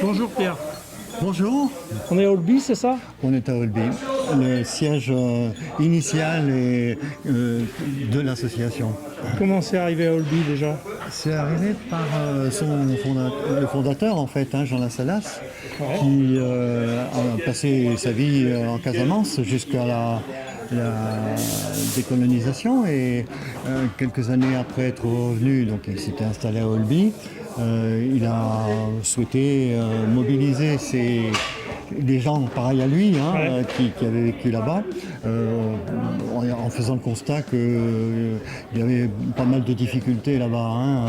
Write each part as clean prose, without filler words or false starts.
Bonjour Pierre. Bonjour, On est à Olby, c'est ça? on est à Olby, le siège initial de l'association. Comment c'est arrivé à Olby déjà? C'est arrivé par le fondateur en fait, Jean Lassalas, Ouais. qui a passé sa vie en Casamance jusqu'à la décolonisation et quelques années après être revenu, donc il s'était installé à Olby. Il a souhaité mobiliser des gens pareils à lui qui avaient vécu là-bas, en faisant le constat qu'il y avait pas mal de difficultés là-bas,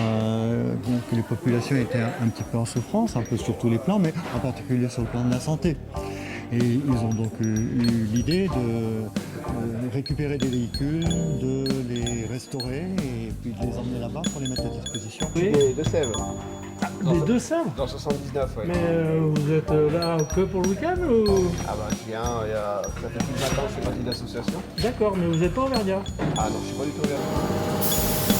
que les populations étaient un petit peu en souffrance, un peu sur tous les plans, mais en particulier sur le plan de la santé. Et ils ont donc eu l'idée de récupérer des véhicules, de les restaurer et puis de les emmener là-bas pour les mettre à disposition. Oui. Des Deux-Sèvres. Des Deux-Sèvres? Dans 79, oui. Mais vous êtes là que pour le week-end ou... Ah ben je viens, ça fait plus de 20 ans que je fais partie de l'association. D'accord, mais vous n'êtes pas auvergnat. Ah non, je suis pas du tout ouvert.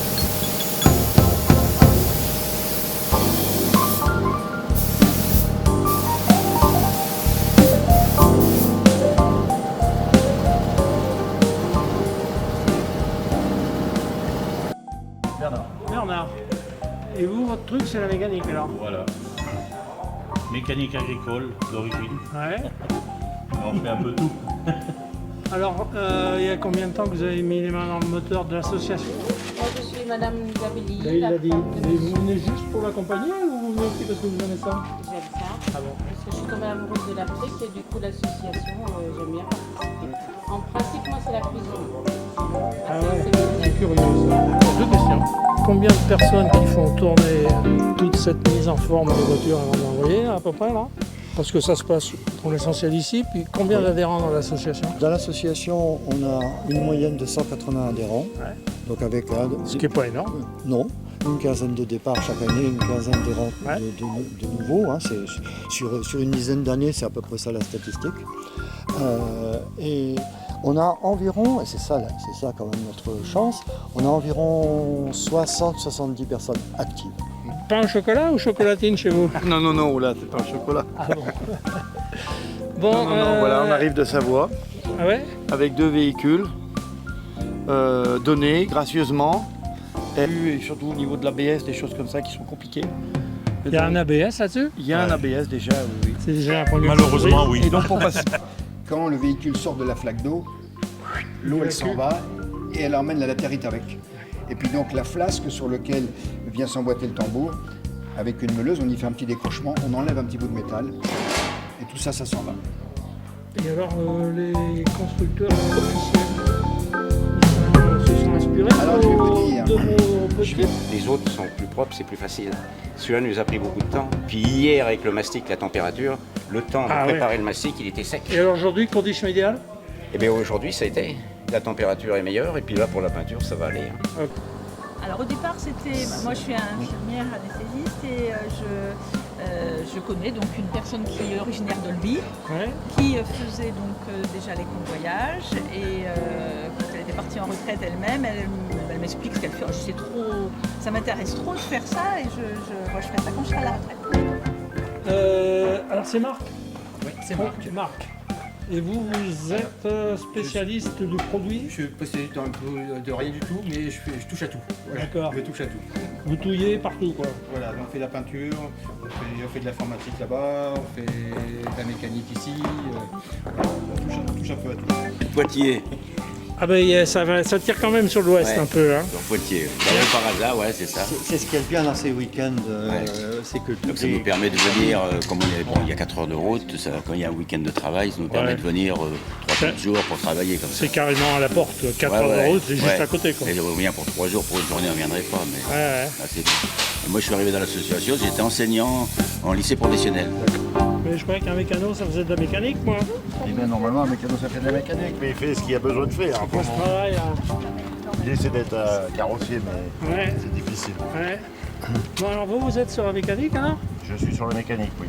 Bernard. Et vous, votre truc, c'est la mécanique alors? Voilà. Mécanique agricole d'origine. Ouais. On fait un peu tout. Alors, il y a combien de temps que vous avez mis les mains dans le moteur de l'association? Moi, je suis Madame Gabelli. Il la a dit. femme de Et vous monsieur. venez juste pour l'accompagner ou vous venez aussi parce que vous aimez ça? J'aime ça. Ah bon? Parce que je suis tombée amoureuse de l'Afrique et du coup, l'association, j'aime bien participer. En principe, moi, c'est la cuisine. Ah C'est ouais, exceptionnel. c'est curieux ça. Deux questions. Combien de personnes qui font tourner toute cette mise en forme des voitures avant d'envoyer à peu près là? Parce que ça se passe pour l'essentiel ici, puis combien d'adhérents dans l'association? Dans l'association, on a une moyenne de 180 adhérents, Ouais. donc avec Ce qui n'est pas énorme. non, une quinzaine de départs chaque année, une quinzaine Ouais. de nouveaux. C'est, sur une dizaine d'années, c'est à peu près ça la statistique. Et on a environ, et c'est ça quand même notre chance, on a environ 60-70 personnes actives. Pain au chocolat ou chocolatine chez vous? Non, non, non, là, c'est pas un chocolat. Ah bon. Bon, Non, non, non, voilà, on arrive de Savoie Ah ouais? avec 2 véhicules donnés gracieusement. Et surtout au niveau de l'ABS, des choses comme ça qui sont compliquées. Il y a un ABS là-dessus? Il y a un ABS déjà, oui. C'est déjà un premier. Malheureusement, oui. Et donc pour passer. Quand le véhicule sort de la flaque d'eau, l'eau elle s'en va et elle emmène la latérite avec. Et puis donc la flasque sur laquelle vient s'emboîter le tambour, avec une meuleuse, on y fait un petit décrochement, on enlève un petit bout de métal et tout ça, ça s'en va. Et alors, les constructeurs officiels, ils se sont inspirés Alors, je vais vous dire. de vos petits... Les autres sont plus propres, c'est plus facile. Celui-là nous a pris beaucoup de temps. Puis hier, avec le mastic, la température, le temps de Ah ouais. préparer le mastic, il était sec. Et alors aujourd'hui, condition idéale? Et bien aujourd'hui, ça a été. La température est meilleure, et puis là, pour la peinture, ça va aller. Alors au départ, moi je suis infirmière anesthésiste et je connais donc une personne qui est originaire d'Olby, Ouais. qui faisait donc déjà les convoyages et quand elle était partie en retraite elle-même, elle m'explique ce qu'elle fait. Ça m'intéresse trop de faire ça et moi je ferai ça quand je serai à la retraite. Alors c'est Marc? Oui, c'est Marc. Marc. Et vous, vous êtes spécialiste du produit? Je suis spécialiste un peu de rien du tout, mais je touche à tout. Voilà. D'accord. Je touche à tout. Vous touillez partout quoi? Voilà, on fait de la peinture, on fait de l'informatique là-bas, on fait de la mécanique ici. On touche un peu à tout. Poitiers. Ah ben ça tire quand même sur l'ouest Ouais. un peu. Hein. Sur Poitiers. Par hasard, ouais, c'est ça. C'est ce qu'il y a de bien dans ces week-ends, Ouais. c'est que Donc ça nous permet de venir, comme il y a 4 heures de route, quand il y a un week-end de travail, ça nous permet Ouais. de venir 3-4 jours pour travailler comme ça. C'est carrément à la porte, 4 Ouais, heures ouais. de route, c'est juste Ouais. à côté quoi. Et on vient pour 3 jours, pour une journée, on ne viendrait pas. Mais Ouais. là, c'est tout. Et moi, je suis arrivé dans l'association, j'étais enseignant en lycée professionnel. Mais je croyais qu'un mécano, ça faisait de la mécanique, moi. Eh bien normalement un mécano ça fait de la mécanique. Mais il fait ce qu'il a besoin de faire. Moi, je travaille à... Il essaie d'être carrossier, mais Ouais, c'est difficile. ouais. Bon, alors vous êtes sur la mécanique, hein? Je suis sur la mécanique, oui.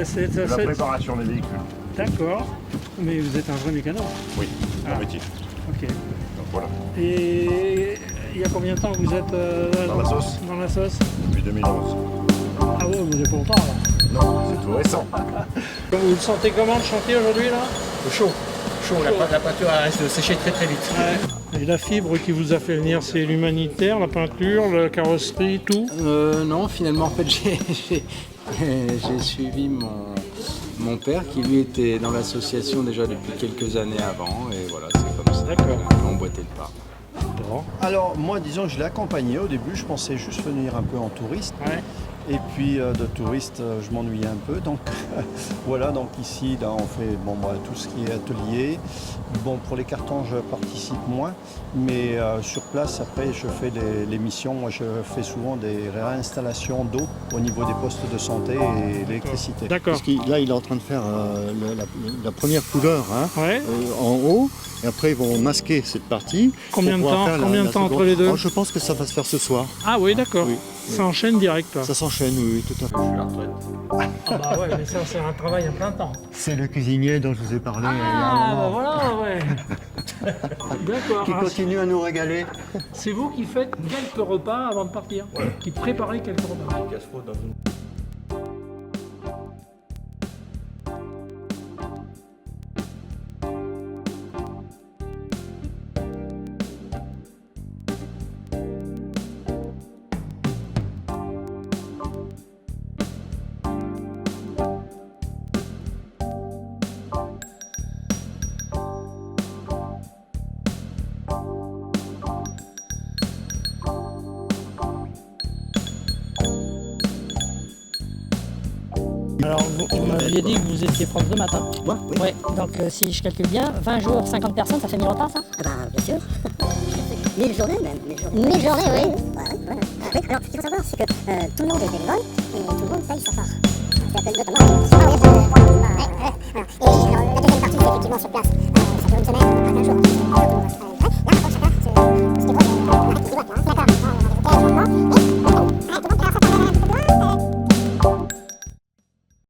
C'est La préparation des véhicules. D'accord. Mais vous êtes un vrai mécano. Oui, Ah. mon métier. Ok. Donc voilà, Et il y a combien de temps que vous êtes dans la sauce, dans la sauce? depuis 2011. Ah ouais, vous êtes pas longtemps là. Non, c'est tout récent. Vous le sentez comment le chantier aujourd'hui là? Chaud. La peinture elle risque de sécher très très vite. Et la fibre qui vous a fait venir, c'est l'humanitaire, la peinture, la carrosserie, tout? Non, finalement, en fait, j'ai suivi mon père qui lui était dans l'association déjà depuis quelques années avant, et voilà, c'est comme ça qu'on a emboîté le pas. Alors moi disons que je l'ai accompagné au début, je pensais juste venir un peu en touriste. Ouais. Et puis de touriste je m'ennuyais un peu, donc voilà, donc ici là, on fait tout ce qui est atelier. Bon, pour les cartons je participe moins, mais sur place après je fais les missions. Moi je fais souvent des réinstallations d'eau au niveau des postes de santé et l'électricité. D'accord. Parce que là, il est en train de faire la première couleur Ouais. en haut, et après ils vont masquer cette partie. Combien de pour pouvoir temps, faire combien de temps seconde. entre les deux? Oh, je pense que ça va se faire ce soir. Ah oui, d'accord. Oui. Ça enchaîne direct là. Ça s'enchaîne, oui, tout à fait. Je suis à la retraite. Ah bah ouais, mais ça c'est un travail à plein temps. C'est le cuisinier dont je vous ai parlé il y a un Ah bah moment, voilà, ouais. D'accord. qui continue à nous régaler. C'est vous qui faites quelques repas avant de partir? Qui préparez quelques repas? Casse-faute dans une... Alors vous m'aviez dit que vous étiez prof de maths. Hein? Moi, oui. Ouais. Donc si je calcule bien, 20 jours, 50 personnes, ça fait 1000 repas ça? Ah bah bien sûr. 1000 journées même. 1000 journées, oui. Ouais. Oui, alors ce qu'il faut savoir, c'est que tout le monde est bénévole et tout le monde paye sa part. C'est notamment... Et alors, la deuxième partie, c'est effectivement sur place. Ça dure une semaine, 15 jours.